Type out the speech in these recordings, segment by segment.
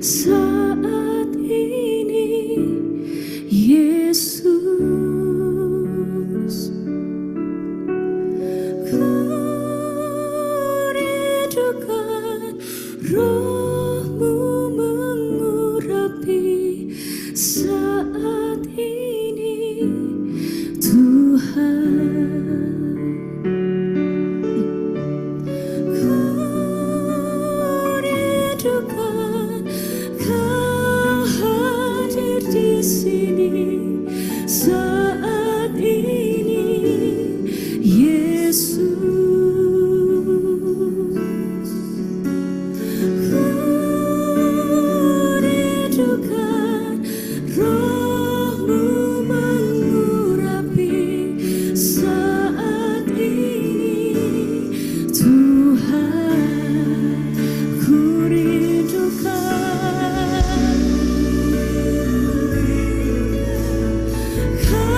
saat ini, Yesus. Ku rindukan Roh-Mu mengurapi saat ini, Tuhan. Ku rindukan Kau hadir di sini saat ini, Yesus. Ku rindukan Roh-Mu mengurapi saat ini, Tuhan. Ku rindukan Kau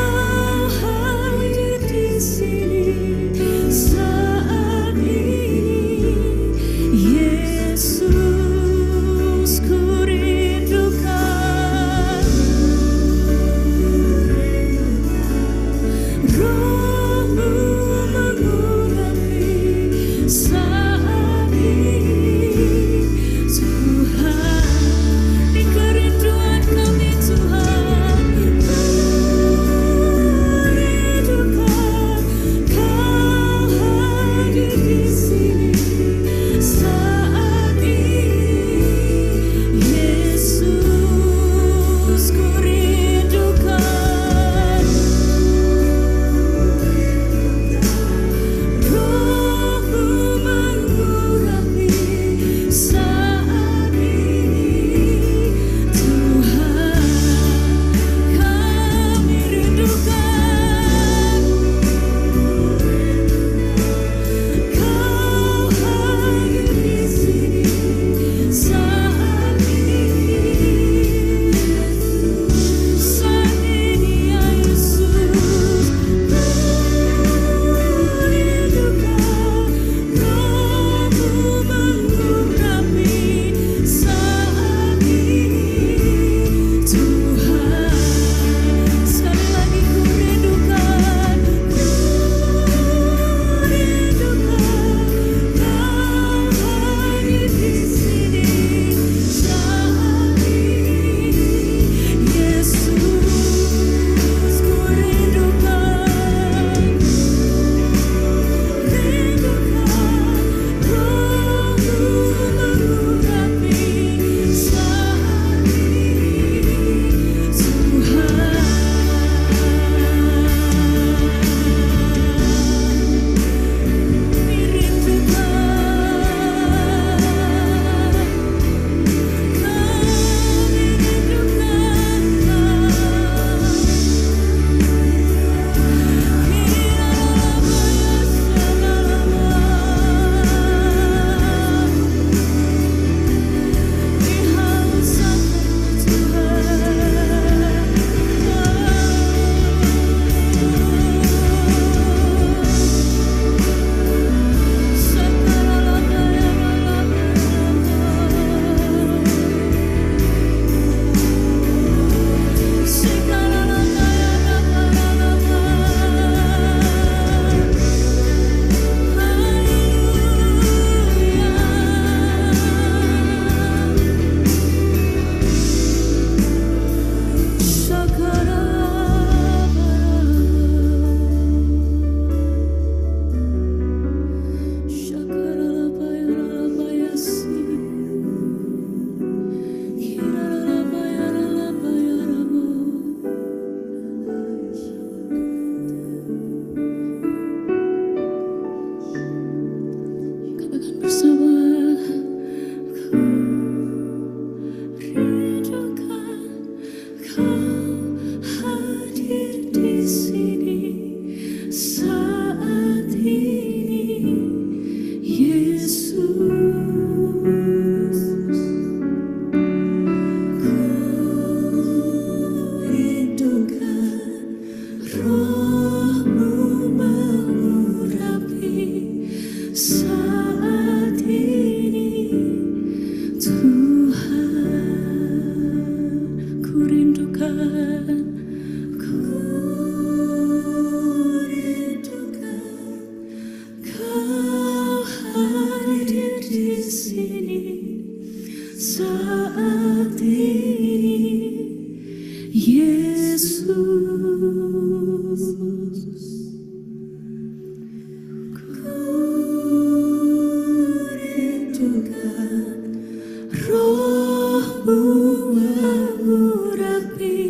mengurapi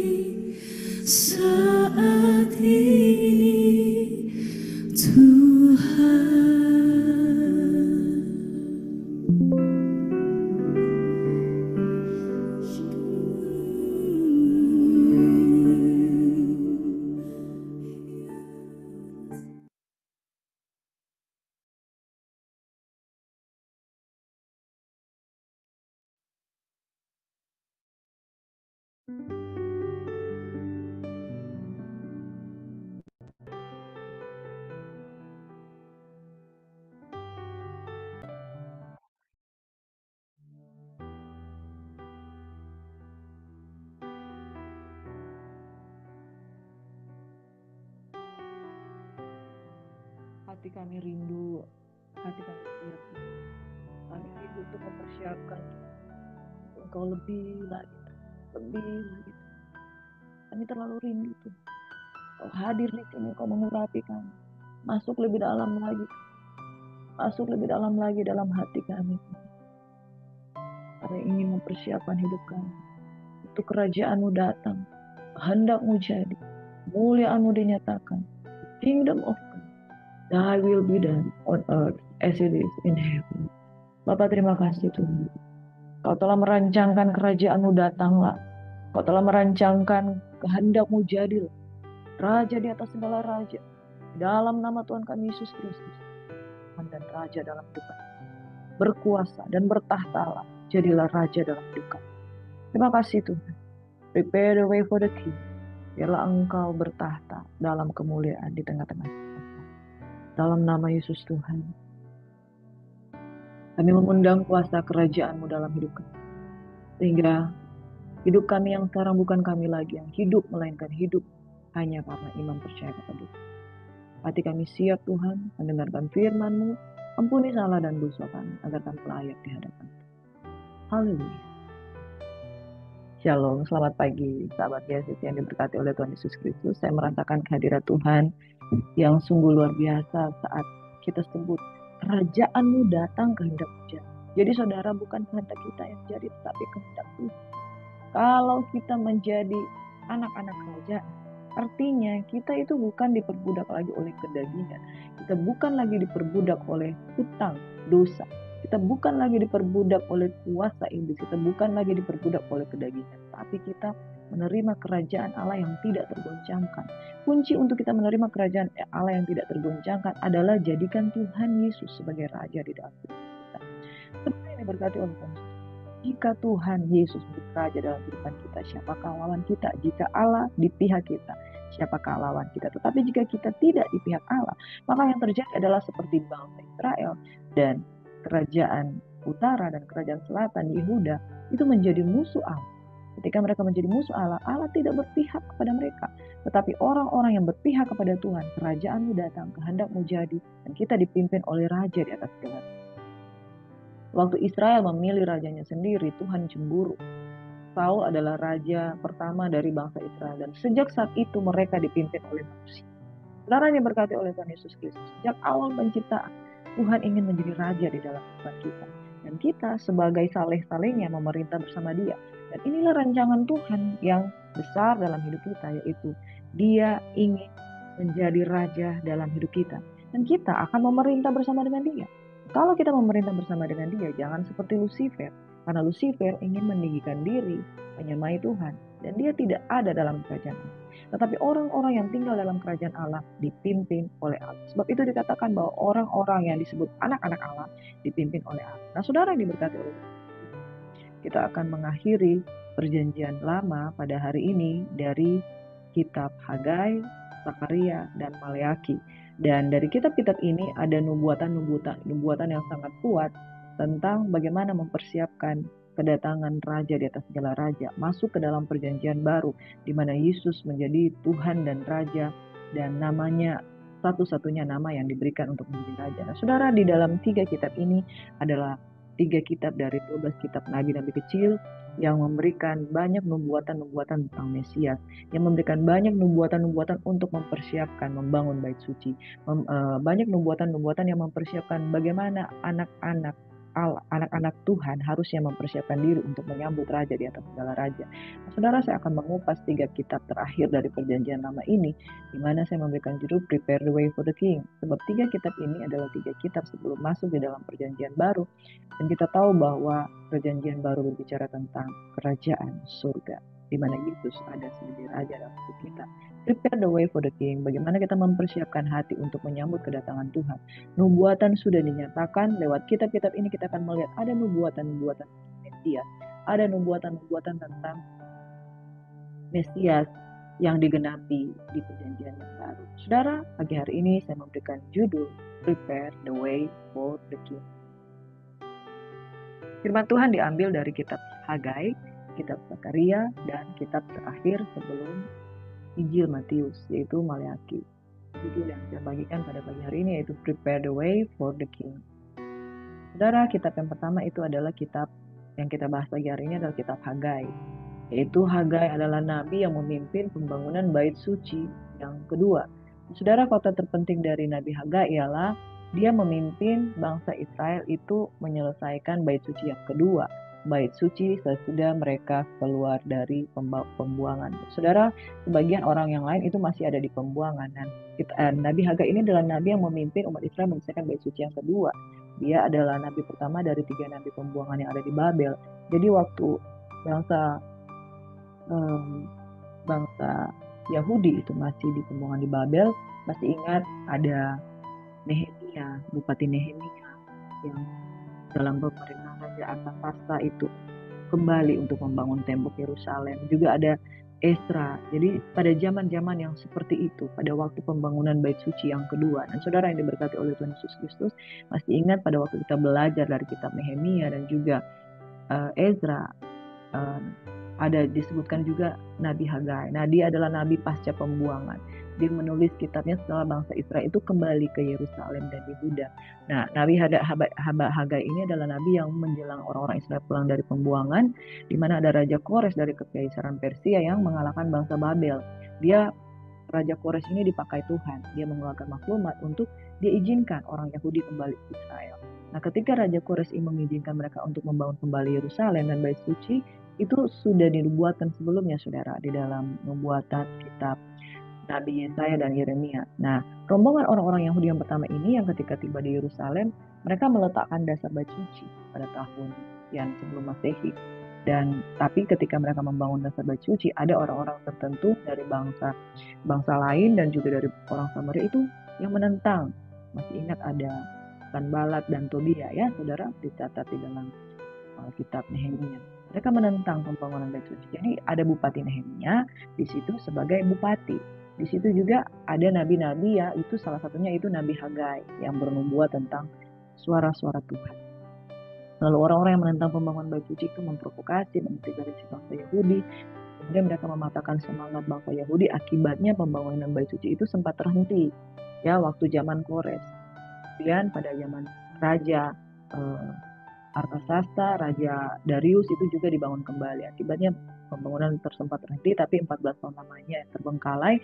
saat ini Tuhan. Hati kami rindu, hati kami siap. Kami rindu untuk mempersiapkan Engkau lebih lagi. Kami terlalu rindu tuh. Kau hadir di sini, Kau mengurapi kami. Masuk lebih dalam lagi dalam hati kami. Kami ingin mempersiapkan hidup kami. Untuk kerajaan-Mu datang, kehendak-Mu jadi, kemuliaan-Mu dinyatakan. Kingdom of God, Thy will be done on earth as it is in heaven. Bapak, terima kasih Tuhan. Kau telah merancangkan kerajaan-Mu datanglah. Kau telah merancangkan kehendak-Mu jadilah. Raja di atas segala raja. Dalam nama Tuhan kami Yesus Kristus. Dan raja dalam hidup kami. Berkuasa dan bertahtalah. Jadilah raja dalam hidup kami. Terima kasih Tuhan. Prepare the way for the king. Biarlah Engkau bertahta dalam kemuliaan di tengah-tengah kita. Dalam nama Yesus Tuhan. Kami mengundang kuasa kerajaan-Mu dalam hidup kami. Sehingga hidup kami yang sekarang bukan kami lagi yang hidup, melainkan hidup hanya karena iman percaya kepada Tuhan. Hati kami siap Tuhan mendengarkan firman-Mu. Ampuni salah dan dosa kami agar kami layak di hadapan Tuhan. Haleluya. Shalom, selamat pagi sahabat Yesus yang diberkati oleh Tuhan Yesus Kristus. Saya merasakan kehadirat Tuhan yang sungguh luar biasa saat kita sebut kerajaan-Mu datang, kehendak-Mu jadi. Jadi saudara, bukan kehendak kita yang jadi, tetapi kehendak Tuhan. Kalau kita menjadi anak-anak kerajaan, artinya kita itu bukan diperbudak lagi oleh kedagingan. Kita bukan lagi diperbudak oleh hutang, dosa. Kita bukan lagi diperbudak oleh kuasa iblis. Kita bukan lagi diperbudak oleh kedagingan. Tapi kita menerima kerajaan Allah yang tidak tergoncangkan. Kunci untuk kita menerima kerajaan Allah yang tidak tergoncangkan adalah jadikan Tuhan Yesus sebagai Raja di dalam hidup kita. Seperti yang diberkati oleh Tuhan. Jika Tuhan Yesus menjadi Raja dalam kehidupan kita, siapakah lawan kita? Jika Allah di pihak kita, siapakah lawan kita? Tetapi jika kita tidak di pihak Allah, maka yang terjadi adalah seperti bangsa Israel dan kerajaan utara dan kerajaan selatan Yehuda itu menjadi musuh Allah. Ketika mereka menjadi musuh Allah, Allah tidak berpihak kepada mereka. Tetapi orang-orang yang berpihak kepada Tuhan, kerajaan-Mu datang, kehendak-Mu jadi, dan kita dipimpin oleh Raja di atas segala. Waktu Israel memilih rajanya sendiri, Tuhan cemburu. Saul adalah raja pertama dari bangsa Israel, dan sejak saat itu mereka dipimpin oleh manusia. Saudara yang diberkati oleh Tuhan Yesus Kristus, sejak awal penciptaan, Tuhan ingin menjadi raja di dalam kehidupan kita. Dan kita sebagai saleh-salehnya memerintah bersama Dia. Dan inilah rancangan Tuhan yang besar dalam hidup kita, yaitu Dia ingin menjadi raja dalam hidup kita. Dan kita akan memerintah bersama dengan Dia. Kalau kita memerintah bersama dengan Dia, jangan seperti Lucifer. Karena Lucifer ingin meninggikan diri, menyamai Tuhan. Dan dia tidak ada dalam kerajaan Allah. Tetapi orang-orang yang tinggal dalam kerajaan Allah dipimpin oleh Allah. Sebab itu dikatakan bahwa orang-orang yang disebut anak-anak Allah dipimpin oleh Allah. Nah, saudara yang diberkati oleh Allah, kita akan mengakhiri perjanjian lama pada hari ini dari kitab Hagai, Zakaria, dan Maleaki. Dan dari kitab-kitab ini ada nubuatan yang sangat kuat tentang bagaimana mempersiapkan kedatangan raja di atas segala raja, masuk ke dalam perjanjian baru, di mana Yesus menjadi Tuhan dan Raja, dan namanya satu-satunya nama yang diberikan untuk menjadi Raja. Nah, saudara, di dalam 3 kitab ini adalah 3 kitab dari 12 kitab Nabi-Nabi kecil, yang memberikan banyak nubuatan-nubuatan tentang Mesias, yang memberikan banyak nubuatan-nubuatan untuk mempersiapkan membangun bait suci, banyak nubuatan-nubuatan yang mempersiapkan bagaimana anak-anak anak-anak Tuhan harusnya mempersiapkan diri untuk menyambut Raja di atas segala Raja. Nah, saudara, saya akan mengupas 3 kitab terakhir dari Perjanjian Lama ini, di mana saya memberikan judul Prepare the Way for the King. Sebab 3 kitab ini adalah 3 kitab sebelum masuk di dalam Perjanjian Baru. Dan kita tahu bahwa Perjanjian Baru berbicara tentang kerajaan surga, di mana Yesus ada sebagai Raja dalam hidup kita. Prepare the way for the King. Bagaimana kita mempersiapkan hati untuk menyambut kedatangan Tuhan. Nubuatan sudah dinyatakan lewat kitab-kitab ini. Kita akan melihat ada nubuatan-nubuatan Mesias, ada nubuatan-nubuatan tentang Mesias yang digenapi di Perjanjian yang baru. Saudara, pagi hari ini saya memberikan judul Prepare the Way for the King. Firman Tuhan diambil dari kitab Hagai, kitab Zakaria, dan kitab terakhir sebelum Injil Matius, yaitu Maleakhi. Judul yang saya bagikan pada pagi hari ini yaitu Prepare the Way for the King. Saudara, kitab yang pertama itu adalah kitab yang kita bahas pagi hari ini adalah kitab Hagai. Yaitu Hagai adalah nabi yang memimpin pembangunan bait suci yang kedua. Saudara, kota terpenting dari Nabi Hagai ialah dia memimpin bangsa Israel itu menyelesaikan bait suci yang kedua. Bait suci sesudah mereka keluar dari pembuangan. Saudara, sebagian orang yang lain itu masih ada di pembuangan. Dan Nabi Hagai ini adalah nabi yang memimpin umat Israel menyelesaikan bait suci yang kedua. Dia adalah nabi pertama dari 3 nabi pembuangan yang ada di Babel. Jadi waktu bangsa Yahudi itu masih di pembuangan di Babel, masih ingat ada Nehemia, Bupati Nehemia yang dalam pemerintahan Raja Artasasta itu kembali untuk membangun tembok Yerusalem. Juga ada Ezra. Jadi pada zaman-zaman yang seperti itu, pada waktu pembangunan bait suci yang kedua. Dan saudara yang diberkati oleh Tuhan Yesus Kristus, masih ingat pada waktu kita belajar dari kitab Nehemia dan juga Ezra, ada disebutkan juga Nabi Hagai. Nah, dia adalah nabi pasca pembuangan. Dia menulis kitabnya setelah bangsa Israel itu kembali ke Yerusalem dan Yehuda. Nah, Nabi Hagai ini adalah nabi yang menjelang orang-orang Israel pulang dari pembuangan, di mana ada Raja Kores dari Kekaisaran Persia yang mengalahkan bangsa Babel. Raja Kores ini dipakai Tuhan. Dia mengeluarkan maklumat untuk diizinkan orang Yahudi kembali ke Israel. Nah, ketika Raja Kores ini mengizinkan mereka untuk membangun kembali Yerusalem dan bait suci, itu sudah dinubuatkan sebelumnya, saudara, di dalam nubuatan kitab Nabi Yesaya dan Yeremia. Nah, rombongan orang-orang Yahudi yang pertama ini yang ketika tiba di Yerusalem, mereka meletakkan dasar bait suci pada tahun yang sebelum Masehi. Tapi ketika mereka membangun dasar bait suci, ada orang-orang tertentu dari bangsa lain dan juga dari orang Samaria itu yang menentang. Masih ingat ada Sanbalat dan Tobia, ya, saudara, dicatat di dalam kitab Nehemia. Mereka menentang pembangunan bait suci. Jadi ada Bupati Nehemia di situ sebagai bupati. Di situ juga ada nabi-nabi, ya, itu salah satunya itu Nabi Hagai yang bernubuat tentang suara-suara Tuhan. Lalu orang-orang yang menentang pembangunan bait suci itu memprovokasi, mengintimidasi bangsa Yahudi. Kemudian mereka mematahkan semangat bangsa Yahudi. Akibatnya pembangunan bait suci itu sempat terhenti, ya, waktu zaman Kores. Kemudian pada zaman Raja Artasasta, Raja Darius itu juga dibangun kembali. Akibatnya pembangunan sempat terhenti, tapi 14 tahun lamanya terbengkalai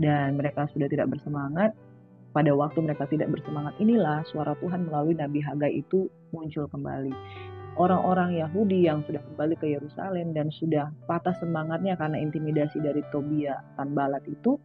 dan mereka sudah tidak bersemangat. Pada waktu mereka tidak bersemangat inilah suara Tuhan melalui Nabi Hagai itu muncul kembali. Orang-orang Yahudi yang sudah kembali ke Yerusalem dan sudah patah semangatnya karena intimidasi dari Tobia Sanbalat itu,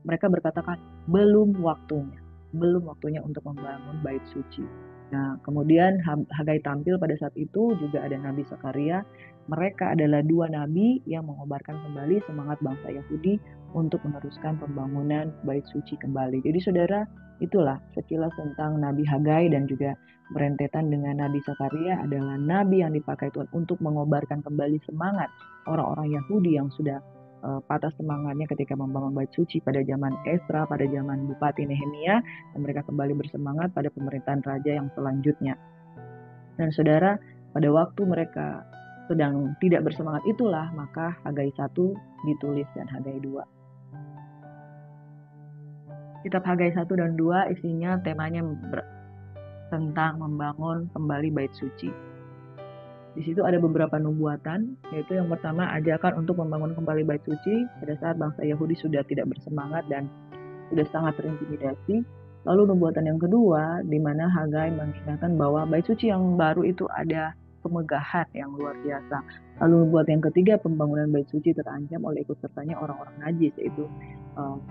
mereka berkatakan belum waktunya untuk membangun bait suci. Nah, kemudian Hagai tampil pada saat itu, juga ada Nabi Zakaria. Mereka adalah 2 nabi yang mengobarkan kembali semangat bangsa Yahudi untuk meneruskan pembangunan bait suci kembali. Jadi saudara, itulah sekilas tentang Nabi Hagai dan juga berentetan dengan Nabi Zakaria adalah nabi yang dipakai Tuhan untuk mengobarkan kembali semangat orang-orang Yahudi yang sudah patah semangatnya ketika membangun bait suci pada zaman Ezra, pada zaman Bupati Nehemia, dan mereka kembali bersemangat pada pemerintahan raja yang selanjutnya. Dan saudara, pada waktu mereka sedang tidak bersemangat itulah maka Hagai 1 ditulis dan Hagai 2. Kitab Hagai 1 dan 2 isinya temanya tentang membangun kembali bait suci. Di situ ada beberapa nubuatan, yaitu yang pertama ajakan untuk membangun kembali bait suci pada saat bangsa Yahudi sudah tidak bersemangat dan sudah sangat terintimidasi. Lalu nubuatan yang kedua, di mana Hagai mengingatkan bahwa bait suci yang baru itu ada kemegahan yang luar biasa. Lalu nubuatan yang ketiga, pembangunan bait suci terancam oleh ikut sertanya orang-orang najis, yaitu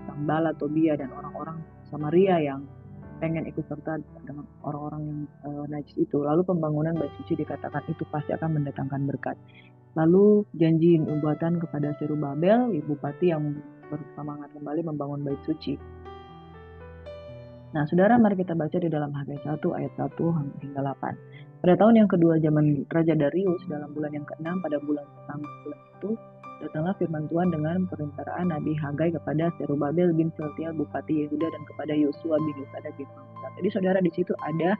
Sanballat, Tobia, dan orang-orang Samaria yang pengen ikut serta dengan orang-orang yang najis itu. Lalu pembangunan bait suci dikatakan itu pasti akan mendatangkan berkat. Lalu janji nubuatan kepada Serubabel, bupati yang bersemangat kembali membangun bait suci. Nah, saudara, mari kita baca di dalam Hagai 1 ayat 1 hingga 8. Pada tahun yang kedua zaman Raja Darius, dalam bulan yang ke-6, pada bulan pertama bulan itu, datanglah firman Tuhan dengan perintahan Nabi Hagai kepada Serubabel bin Sealtiel bupati Yehuda dan kepada Yosua bin Yosadak bin Amsal. Jadi saudara, di situ ada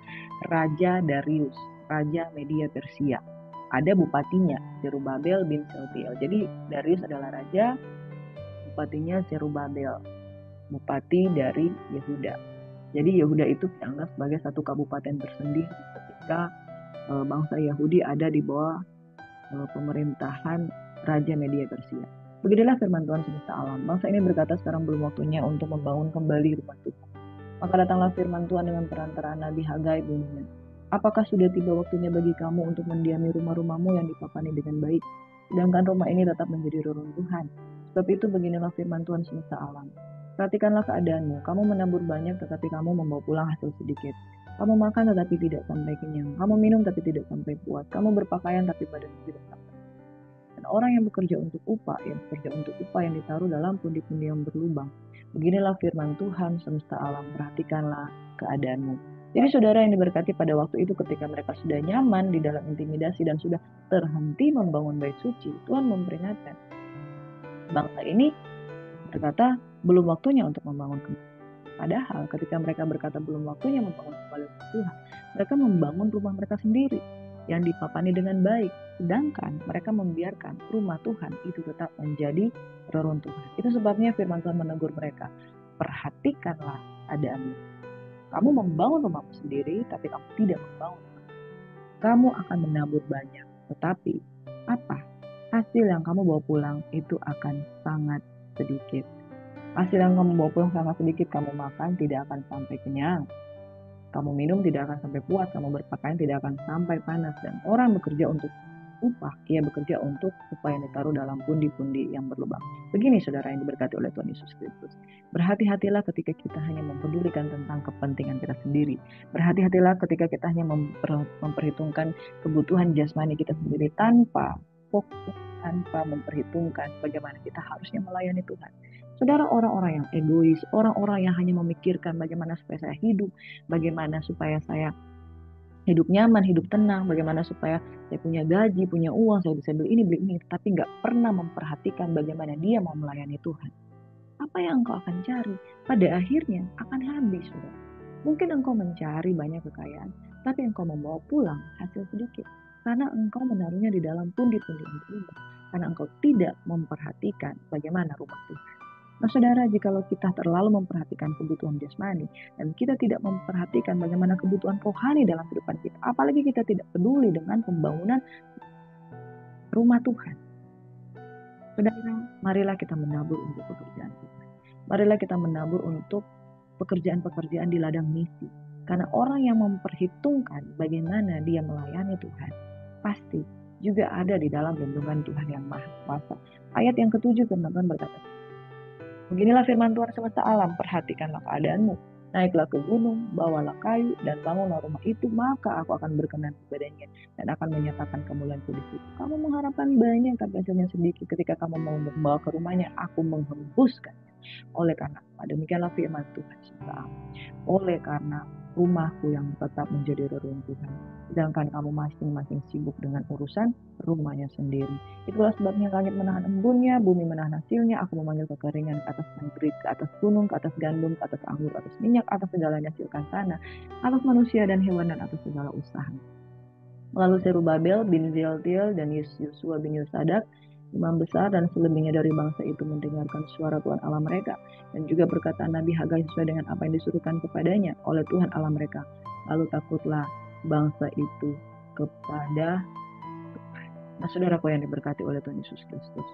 Raja Darius, Raja Media Persia. Ada bupatinya Serubabel bin Sealtiel. Jadi Darius adalah raja, bupatinya Serubabel, bupati dari Yehuda. Jadi Yehuda itu dianggap sebagai satu kabupaten tersendiri ketika bangsa Yahudi ada di bawah pemerintahan Raja Media Persia. Beginilah firman Tuhan semesta alam. Bangsa ini berkata, sekarang belum waktunya untuk membangun kembali rumah Tuhan. Maka datanglah firman Tuhan dengan perantaraan Nabi Hagai bunyinya. Apakah sudah tiba waktunya bagi kamu untuk mendiami rumah-rumahmu yang dipapani dengan baik, sedangkan rumah ini tetap menjadi reruntuhan? Sebab itu beginilah firman Tuhan semesta alam. Perhatikanlah keadaanmu. Kamu menabur banyak tetapi kamu membawa pulang hasil sedikit. Kamu makan tetapi tidak sampai kenyang. Kamu minum tapi tidak sampai puas. Kamu berpakaian tapi badanmu tidak sampai. Dan orang yang bekerja untuk upah yang ditaruh dalam pundi-pundi yang berlubang. Beginilah firman Tuhan semesta alam. Perhatikanlah keadaanmu. Jadi saudara yang diberkati, pada waktu itu ketika mereka sudah nyaman di dalam intimidasi dan sudah terhenti membangun bait suci, Tuhan memperingatkan bangsa ini berkata belum waktunya untuk membangun kembali. Padahal ketika mereka berkata belum waktunya membangun kembali rumah Tuhan, mereka membangun rumah mereka sendiri yang dipapani dengan baik. Sedangkan mereka membiarkan rumah Tuhan itu tetap menjadi reruntuhan. Itu sebabnya firman Tuhan menegur mereka. Perhatikanlah keadaanmu. Kamu membangun rumahmu sendiri, tapi kamu tidak membangun rumah. Kamu akan menabur banyak, tetapi apa? Hasil yang kamu bawa pulang itu akan sangat sedikit. Hasil yang kamu bawa pulang sangat sedikit. Kamu makan tidak akan sampai kenyang. Kamu minum tidak akan sampai puas. Kamu berpakaian tidak akan sampai panas. Dan orang bekerja untuk upah, ia bekerja untuk upah yang ditaruh dalam pundi-pundi yang berlubang. Begini saudara yang diberkati oleh Tuhan Yesus Kristus. Berhati-hatilah ketika kita hanya mempedulikan tentang kepentingan kita sendiri. Berhati-hatilah ketika kita hanya memperhitungkan kebutuhan jasmani kita sendiri tanpa fokus, tanpa memperhitungkan bagaimana kita harusnya melayani Tuhan. Saudara, orang-orang yang egois, orang-orang yang hanya memikirkan bagaimana supaya saya hidup, bagaimana supaya saya hidup nyaman, hidup tenang, bagaimana supaya saya punya gaji, punya uang, saya bisa beli ini, tapi nggak pernah memperhatikan bagaimana dia mau melayani Tuhan. Apa yang engkau akan cari? Pada akhirnya akan habis, saudara. Mungkin engkau mencari banyak kekayaan, tapi engkau membawa pulang hasil sedikit. Karena engkau menaruhnya di dalam pundi-pundi yang berubah. Karena engkau tidak memperhatikan bagaimana rumah Tuhan. Nah saudara, jikalau kita terlalu memperhatikan kebutuhan jasmani dan kita tidak memperhatikan bagaimana kebutuhan rohani dalam kehidupan kita, apalagi kita tidak peduli dengan pembangunan rumah Tuhan. Saudara, marilah kita menabur untuk pekerjaan Tuhan. Marilah kita menabur untuk pekerjaan-pekerjaan di ladang misi. Karena orang yang memperhitungkan bagaimana dia melayani Tuhan, pasti juga ada di dalam lindungan Tuhan yang Maha Kuasa. Ayat yang ke-7 firman Tuhan berkata, beginilah firman Tuhan semesta alam, perhatikanlah keadaanmu. Naiklah ke gunung, bawalah kayu, dan bangunlah rumah itu, maka aku akan berkenan kepadanya, dan akan menyatakan kemuliaanku di situ. Kamu mengharapkan banyak, tapi hasilnya sedikit. Ketika kamu mau membawa ke rumahnya, aku menghembuskannya. Oleh karena demikianlah firman Tuhan semesta alam. Oleh karena rumahku yang tetap menjadi reruntuhan, sedangkan kamu masing-masing sibuk dengan urusan rumahnya sendiri. Itulah sebabnya langit menahan embunnya, bumi menahan hasilnya. Aku memanggil kekeringan ke atas negeri, ke atas gunung, ke atas gandum, ke atas anggur, ke atas minyak, atas segala yang dihasilkan tanah, atas manusia dan hewan, dan atas segala usaha. Lalu Serubabel bin Sealtiel dan Yosua bin Yosadak, imam besar dan selebihnya dari bangsa itu, mendengarkan suara Tuhan Allah mereka, dan juga perkataan Nabi Hagai sesuai dengan apa yang disuruhkan kepadanya oleh Tuhan Allah mereka. Lalu takutlah bangsa itu kepada Tuhan. Nah saudaraku yang diberkati oleh Tuhan Yesus Kristus,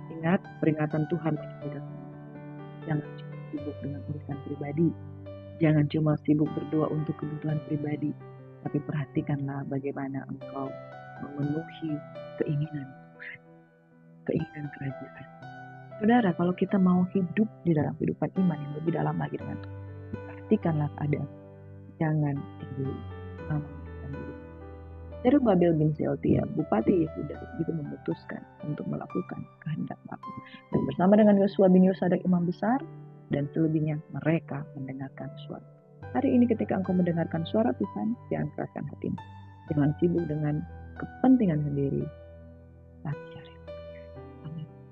ingat peringatan Tuhan bagi kita semua. Jangan sibuk dengan urusan pribadi, Jangan cuma sibuk berdoa untuk kebutuhan pribadi, tapi perhatikanlah bagaimana engkau memenuhi keinginan Tuhan, keinginan kerajaan. Saudara, kalau kita mau hidup di dalam kehidupan iman yang lebih dalam lagi dengan Tuhan, perhatikanlah keadaan. Jangan egois. Zerubabel bin Sealtiel, Bupati Yehuda, itu memutuskan untuk melakukan kehendak Bapa. Dan bersama dengan Yosua bin Yosadak imam besar, dan selebihnya mereka mendengarkan suara. Hari ini ketika engkau mendengarkan suara Tuhan, jangan keraskan hatimu. Jangan sibuk dengan kepentingan sendiri. Tapi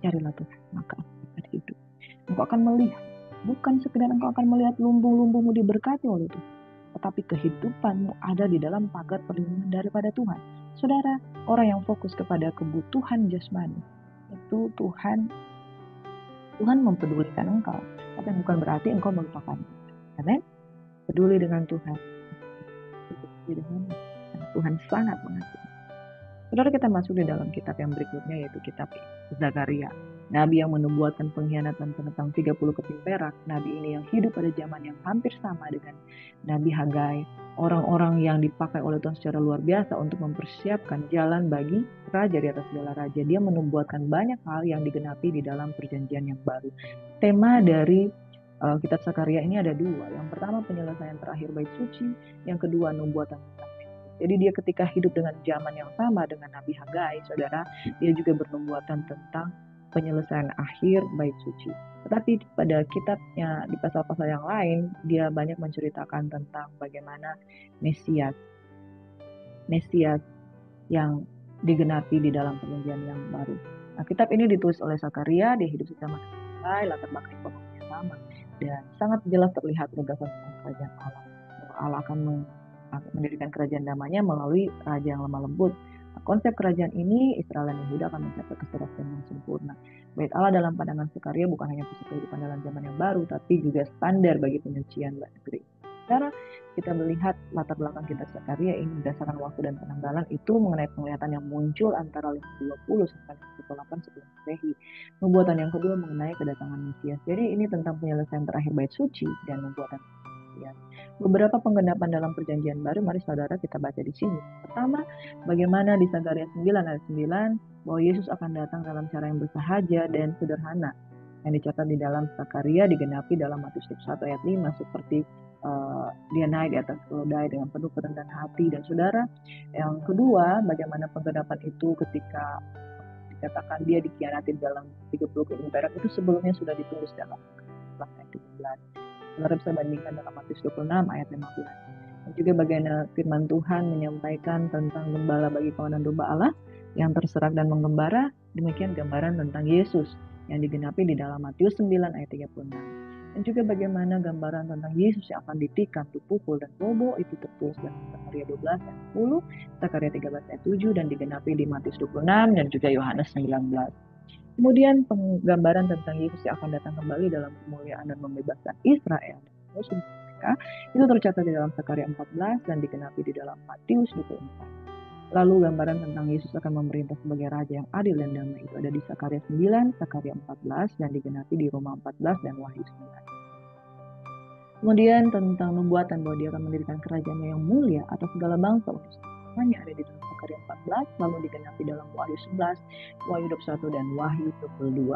carilah Tuhan, maka akan hidup. Engkau akan melihat, bukan sekedar engkau akan melihat lumbung-lumbungmu diberkati oleh Tuhan, tetapi kehidupanmu ada di dalam pagar perlindungan daripada Tuhan. Saudara, orang yang fokus kepada kebutuhan jasmani, itu Tuhan mempedulikan engkau, tapi bukan berarti engkau melupakan. Amen. Peduli dengan Tuhan. Peduli dengan Tuhan sangat mengasihi. Saudara, kita masuk di dalam kitab yang berikutnya, yaitu kitab Zakaria. Nabi yang menubuatkan pengkhianatan tentang 30 keping perak. Nabi ini yang hidup pada zaman yang hampir sama dengan Nabi Hagai. Orang-orang yang dipakai oleh Tuhan secara luar biasa untuk mempersiapkan jalan bagi raja di atas segala raja. Dia menubuatkan banyak hal yang digenapi di dalam perjanjian yang baru. Tema dari kitab Zakaria ini ada dua. Yang pertama penyelesaian terakhir bait suci. Yang kedua nubuatan. Jadi dia ketika hidup dengan zaman yang sama dengan Nabi Hagai, saudara, dia juga bernubuatan tentang penyelesaian akhir bait suci. Tetapi pada kitabnya di pasal-pasal yang lain, dia banyak menceritakan tentang bagaimana Mesias yang digenapi di dalam perjanjian yang baru. Nah, kitab ini ditulis oleh Zakaria, dia hidup secara Hagai, latar belakang ekonominya sama, dan sangat jelas terlihat gagasan kerajaan Allah. Allah akan mendirikan kerajaan damainya melalui raja yang lemah lembut. Konsep kerajaan ini, Israel dan Yehuda akan mencapai kesejahteraan yang sempurna. Bait Allah dalam pandangan Zakaria bukan hanya pusat kehidupan dalam zaman yang baru, tapi juga standar bagi penyucian negeri. Secara kita melihat latar belakang kitab Zakaria ini berdasarkan waktu dan penanggalan itu mengenai penglihatan yang muncul antara 520 sampai 508 sebelum Masehi. Nubuatan yang kedua mengenai kedatangan Mesias. Jadi ini tentang penyelesaian terakhir bait suci dan nubuatan Mesias. Beberapa penggenapan dalam perjanjian baru, mari saudara kita baca di sini. Pertama, bagaimana di Zakaria 9 ayat 9 bahwa Yesus akan datang dalam cara yang bersahaja dan sederhana. Yang dicatat di dalam Zakaria digenapi dalam Matius 1 ayat 5 seperti dia naik di atas keledai dengan penuh kerendahan hati. Dan saudara, yang kedua, bagaimana penggenapan itu ketika dikatakan dia dikhianati dalam 30 keping perak itu sebelumnya sudah ditulis dalam ayat 13. Saudara bisa bandingkan dalam Matius 26 ayat 15. Dan juga bagaimana firman Tuhan menyampaikan tentang gembala bagi kawanan domba Allah yang terserak dan menggembara. Demikian gambaran tentang Yesus yang digenapi di dalam Matius 9 ayat 36. Dan juga bagaimana gambaran tentang Yesus yang akan ditikam, dipukul, dan roboh itu tertulis dalam Zakaria 12 ayat 10, Zakaria 13 ayat 7, dan digenapi di Matius 26 dan juga Yohanes 19. Kemudian penggambaran tentang Yesus yang akan datang kembali dalam kemuliaan dan membebaskan Israel dan musuh mereka itu tercatat di dalam Zakaria 14 dan digenapi di dalam Matius 24. Lalu gambaran tentang Yesus akan memerintah sebagai raja yang adil dan damai itu ada di Zakaria 9, Zakaria 14 dan digenapi di Roma 14 dan Wahyu 9. Kemudian tentang nubuatan bahwa dia akan mendirikan kerajaannya yang mulia atas segala bangsa semuanya ada di dalam Zakaria 14, lalu digenapi dalam Wahyu 11, Wahyu 21 dan Wahyu 22.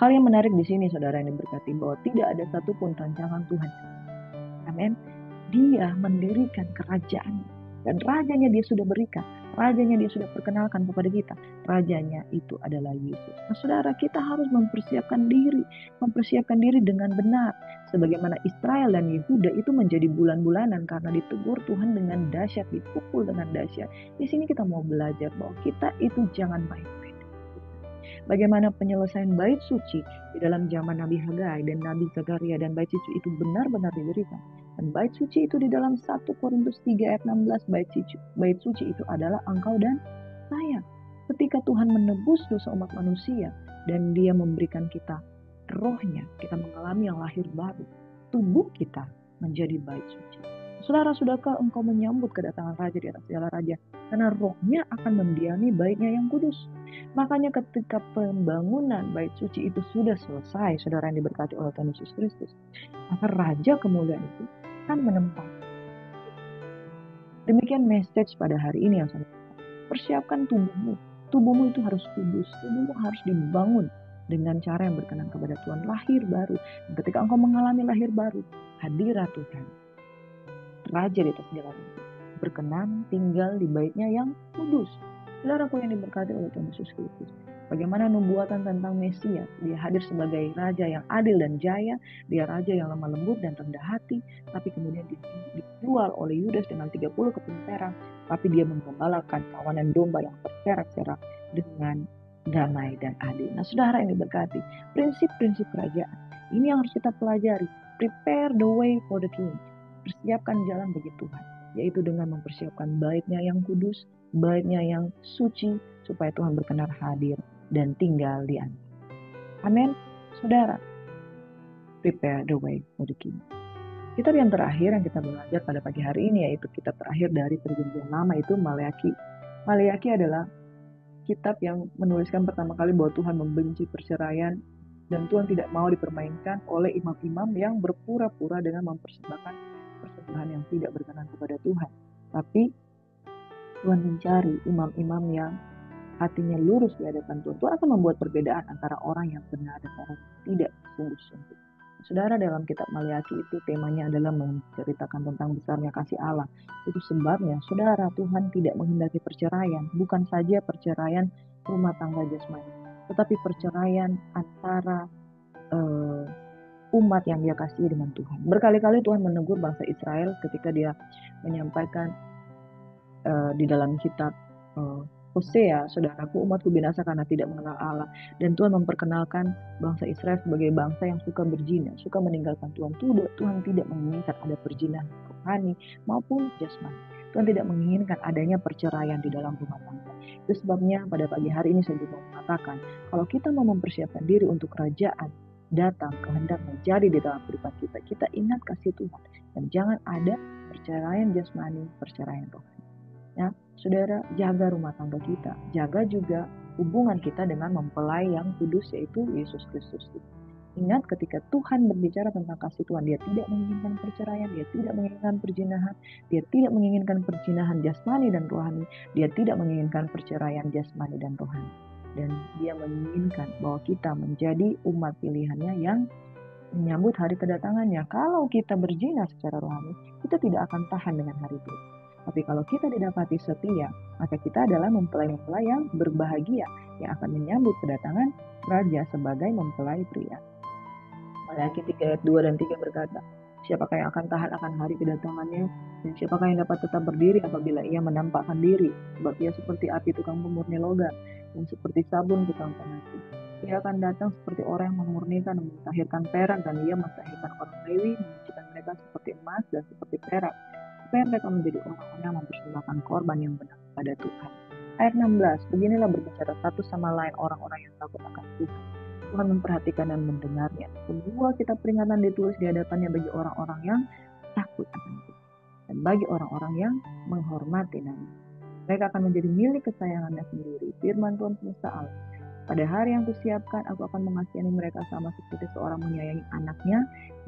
Hal yang menarik di sini saudara yang diberkati bahwa tidak ada satupun rancangan Tuhan. Amin. Dia mendirikan kerajaan dan rajanya dia sudah berikan. Rajanya dia sudah perkenalkan kepada kita. Rajanya itu adalah Yesus. Nah, saudara, kita harus mempersiapkan diri dengan benar. Sebagaimana Israel dan Yehuda itu menjadi bulan-bulanan karena ditegur Tuhan dengan dahsyat, dipukul dengan dahsyat. Di sini kita mau belajar bahwa kita itu jangan main-main. Bagaimana penyelesaian bait suci di dalam zaman Nabi Hagai dan Nabi Zakaria dan bait suci itu benar-benar diberikan. Dan bait suci itu di dalam 1 Korintus 3 ayat 16, bait suci itu adalah engkau dan saya. Ketika Tuhan menebus dosa umat manusia dan dia memberikan kita rohnya, kita mengalami yang lahir baru. Tubuh kita menjadi bait suci. Saudara, sudahkah engkau menyambut kedatangan Raja di atas segala raja? Karena rohnya akan mendiami baitnya yang kudus. Makanya ketika pembangunan bait suci itu sudah selesai, saudara yang diberkati oleh Tuhan Yesus Kristus, maka Raja kemuliaan itu akan menempati. Demikian message pada hari ini yang saya persiapkan tubuhmu. Tubuhmu itu harus kudus, tubuhmu harus dibangun dengan cara yang berkenan kepada Tuhan, lahir baru. Dan ketika engkau mengalami lahir baru, hadirat Tuhan, Raja di atas segala raja, berkenan tinggal di baitnya yang kudus. Saudaraku yang diberkati oleh Tuhan Yesus Kristus, bagaimana nubuatan tentang Mesias, dia hadir sebagai Raja yang adil dan jaya, dia Raja yang lemah lembut dan rendah hati, tapi kemudian dijual oleh Yudas dengan 30 keping perak, tapi dia menggembalakan kawanan domba yang berserak-serak dengan damai dan adil. Nah, saudara yang diberkati, prinsip-prinsip kerajaan ini yang harus kita pelajari. Prepare the way for the king. Persiapkan jalan bagi Tuhan, yaitu dengan mempersiapkan baitnya yang kudus, baitnya yang suci, supaya Tuhan berkenan hadir dan tinggal di antara. Amin. Saudara, prepare the way for the king. Kitab yang terakhir yang kita belajar pada pagi hari ini, yaitu kitab terakhir dari Perjanjian Lama, itu Maleaki. Maleaki adalah kitab yang menuliskan pertama kali bahwa Tuhan membenci perceraian dan Tuhan tidak mau dipermainkan oleh imam-imam yang berpura-pura dengan mempersembahkan persembahan yang tidak berkenan kepada Tuhan. Tapi Tuhan mencari imam-imam yang hatinya lurus di hadapan Tuhan. Tuhan akan membuat perbedaan antara orang yang benar dan orang yang tidak sungguh-sungguh. Saudara, dalam kitab Maleaki itu temanya adalah menceritakan tentang besarnya kasih Allah. Itu sebabnya, saudara, Tuhan tidak menghendaki perceraian. Bukan saja perceraian rumah tangga jasmani, tetapi perceraian antara umat yang dia kasihi dengan Tuhan. Berkali-kali Tuhan menegur bangsa Israel ketika dia menyampaikan di dalam kitab Hosea, saudaraku, umatku binasa karena tidak mengenal Allah. Dan Tuhan memperkenalkan bangsa Israel sebagai bangsa yang suka berzina, suka meninggalkan Tuhan. Tuhan tidak menginginkan ada perzinahan rohani maupun jasmani. Tuhan tidak menginginkan adanya perceraian di dalam rumah tangga. Itu sebabnya pada pagi hari ini saya juga mengatakan, kalau kita mau mempersiapkan diri untuk kerajaan datang, kehendak menjadi di dalam kehidupan kita, kita ingat kasih Tuhan. Dan jangan ada perceraian jasmani, perceraian rohani. Ya, saudara, jaga rumah tangga kita, jaga juga hubungan kita dengan mempelai yang kudus, yaitu Yesus Kristus. Ingat, ketika Tuhan berbicara tentang kasih Tuhan, dia tidak menginginkan perceraian, dia tidak menginginkan perzinahan, dia tidak menginginkan perzinahan jasmani dan rohani, dia tidak menginginkan perceraian jasmani dan rohani. Dan dia menginginkan bahwa kita menjadi umat pilihannya yang menyambut hari kedatangannya. Kalau kita berzina secara rohani, kita tidak akan tahan dengan hari itu. Tapi kalau kita didapati setia, maka kita adalah mempelai-mempelai yang berbahagia, yang akan menyambut kedatangan Raja sebagai mempelai pria. Maleaki 3 ayat 2 dan 3 berkata, siapakah yang akan tahan akan hari kedatangannya, dan siapakah yang dapat tetap berdiri apabila ia menampakkan diri, sebab ia seperti api tukang pemurni logam, dan seperti sabun tukang pengasih. Ia akan datang seperti orang yang memurnikan dan mentahirkan perak, dan ia mentahirkan orang Lewi, menyucikan mereka seperti emas dan seperti perak, supaya mereka menjadi orang-orang yang mempersembahkan korban yang benar pada Tuhan. Ayat 16, beginilah berbicara satu sama lain orang-orang yang takut akan Tuhan. Tuhan memperhatikan dan mendengarnya. Semua kitab peringatan ditulis di hadapannya bagi orang-orang yang takut akan Tuhan dan bagi orang-orang yang menghormati nama. Mereka akan menjadi milik kesayangannya sendiri. Firman Tuhan semesta alam. Pada hari yang kusiapkan, aku akan mengasihani mereka sama seperti seorang menyayangi anaknya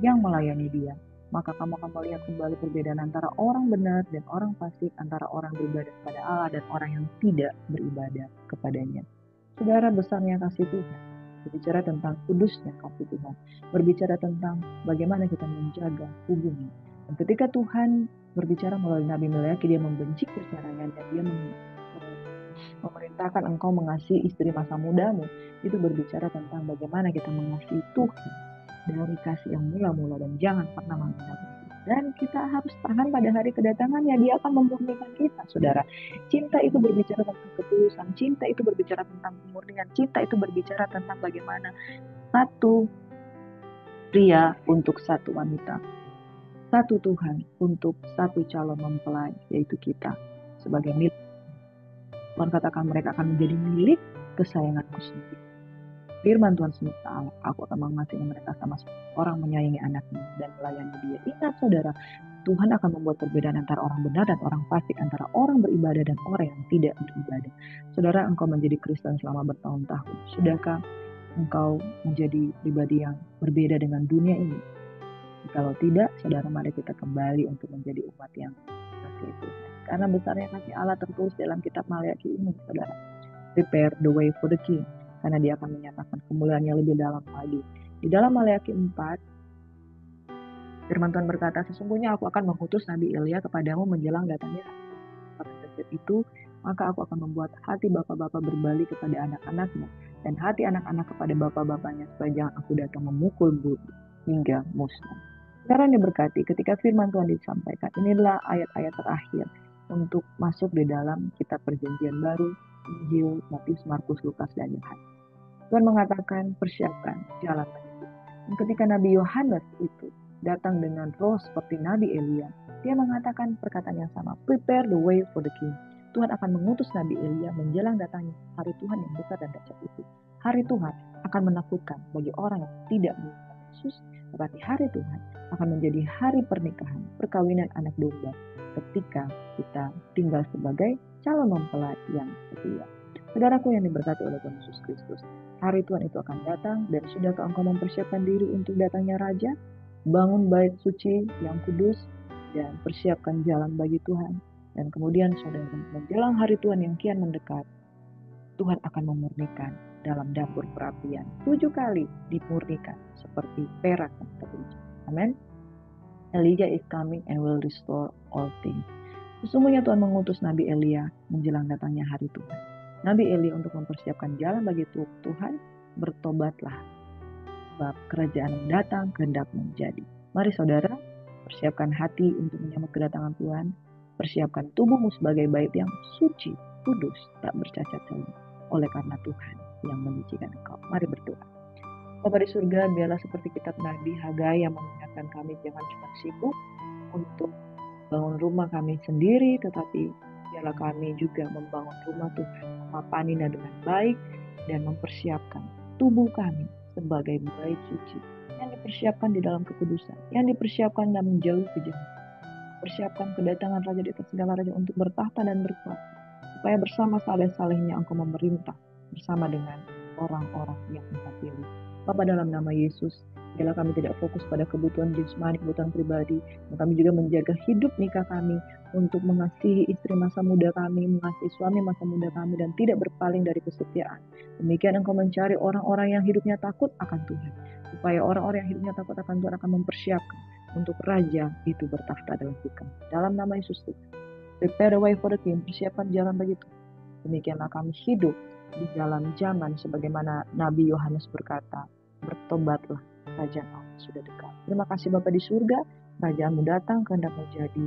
yang melayani dia. Maka kamu akan melihat kembali perbedaan antara orang benar dan orang fasik, antara orang beribadah kepada Allah dan orang yang tidak beribadah kepadanya. Saudara, besarnya kasih Tuhan berbicara tentang kudusnya kasih Tuhan, berbicara tentang bagaimana kita menjaga hubungan. Dan ketika Tuhan berbicara melalui Nabi Maleaki, dia membenci perceraian dan dia memerintahkan engkau mengasihi istri masa mudamu. Itu berbicara tentang bagaimana kita mengasihi Tuhan dari kasih yang mula-mula dan jangan pernah menghina. Dan kita harus tahan pada hari kedatangannya. Dia akan memurnikan kita, saudara. Cinta itu berbicara tentang ketulusan. Cinta itu berbicara tentang pemurnian. Cinta itu berbicara tentang bagaimana satu pria untuk satu wanita, satu Tuhan untuk satu calon mempelai, yaitu kita sebagai milik. Tuhan katakan mereka akan menjadi milik kesayanganku sendiri. Firman Tuhan semesta alam, aku akan mengasihi mereka sama orang menyayangi anaknya dan melayani dia. Ingat saudara, Tuhan akan membuat perbedaan antara orang benar dan orang fasik, antara orang beribadah dan orang yang tidak beribadah. Saudara, engkau menjadi Kristen selama bertahun-tahun. Sudahkah engkau menjadi pribadi yang berbeda dengan dunia ini? Kalau tidak, saudara, mari kita kembali untuk menjadi umat yang kasih Tuhan. Karena besarnya kasih Allah tertulis dalam kitab Maleakhi ini, saudara. Prepare the way for the king. Karena dia akan menyatakan kemuliaannya lebih dalam lagi. Di dalam Maleakhi 4, firman Tuhan berkata, sesungguhnya aku akan mengutus Nabi Elia kepadamu menjelang datangnya pada setiap itu, maka aku akan membuat hati bapak-bapak berbalik kepada anak-anaknya, dan hati anak-anak kepada bapak-bapaknya, supaya jangan aku datang memukul bulu hingga musnah. Sekarang diberkati ketika firman Tuhan disampaikan. Inilah ayat-ayat terakhir untuk masuk di dalam kitab perjanjian baru, Injil, Matius, Markus, Lukas, dan Yohanes. Tuhan mengatakan persiapkan jalan menuju. Dan ketika Nabi Yohanes itu datang dengan roh seperti Nabi Elia, dia mengatakan perkataan yang sama, prepare the way for the king. Tuhan akan mengutus Nabi Elia menjelang datangnya hari Tuhan yang besar dan dahsyat itu. Hari Tuhan akan menakutkan bagi orang yang tidak mengenal Yesus, tetapi hari Tuhan akan menjadi hari pernikahan, perkawinan anak domba ketika kita tinggal sebagai calon mempelai yang setia. Saudaraku yang diberkati oleh Tuhan Yesus Kristus, hari Tuhan itu akan datang, dan sudahkah engkau mempersiapkan diri untuk datangnya Raja? Bangun bait suci yang kudus dan persiapkan jalan bagi Tuhan. Dan kemudian saudara, menjelang hari Tuhan yang kian mendekat, Tuhan akan memurnikan dalam dapur perapian. 7 kali dimurnikan seperti perak yang teruji. Amin. Elijah is coming and will restore all things. Sesungguhnya Tuhan mengutus Nabi Elia menjelang datangnya hari Tuhan. Nabi Elia untuk mempersiapkan jalan bagi Tuhan, bertobatlah, sebab kerajaan yang datang kehendak menjadi. Mari saudara, persiapkan hati untuk menyambut kedatangan Tuhan. Persiapkan tubuhmu sebagai bait yang suci, kudus, tak bercacat celah, oleh karena Tuhan yang menyucikan engkau. Mari berdoa. Bapa di surga, biarlah seperti kitab Nabi Hagai yang mengingatkan kami jangan cuma sibuk untuk bangun rumah kami sendiri, tetapi biarlah kami juga membangun rumah Tuhan, memapanina dengan baik, dan mempersiapkan tubuh kami sebagai bait suci yang dipersiapkan di dalam kekudusan, yang dipersiapkan dalam menjauhi kejahatan. Persiapkan kedatangan Raja di atas segala raja untuk bertahta dan berkuasa, supaya bersama saleh-salehnya engkau memerintah bersama dengan orang-orang yang engkau pilih. Bapa, dalam nama Yesus, biarlah kami tidak fokus pada kebutuhan jasmani, kebutuhan pribadi, dan kami juga menjaga hidup nikah kami untuk mengasihi istri masa muda kami, mengasihi suami masa muda kami, dan tidak berpaling dari kesetiaan. Demikian engkau mencari orang-orang yang hidupnya takut akan Tuhan, supaya orang-orang yang hidupnya takut akan Tuhan akan mempersiapkan untuk Raja itu bertahta dalam hidup kami. Dalam nama Yesus Tuhan, prepare the way for the king, persiapkan jalan bagi Tuhan. Demikianlah kami hidup di dalam zaman sebagaimana Nabi Yohanes berkata, bertobatlah, kerajaan Allah sudah dekat. Terima kasih Bapa di surga, kerajaanmu datang kehendak menjadi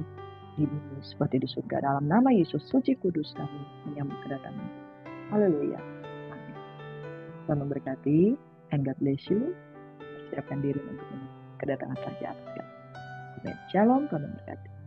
di bumi seperti di surga. Dalam nama Yesus suci kudus kami menyambut kedatangan. Haleluya. Amin. Tuhan memberkati, and God bless you. Persiapkan diri untuk kedatangan Raja atas segala. Amin. Shalom, Tuhan memberkati.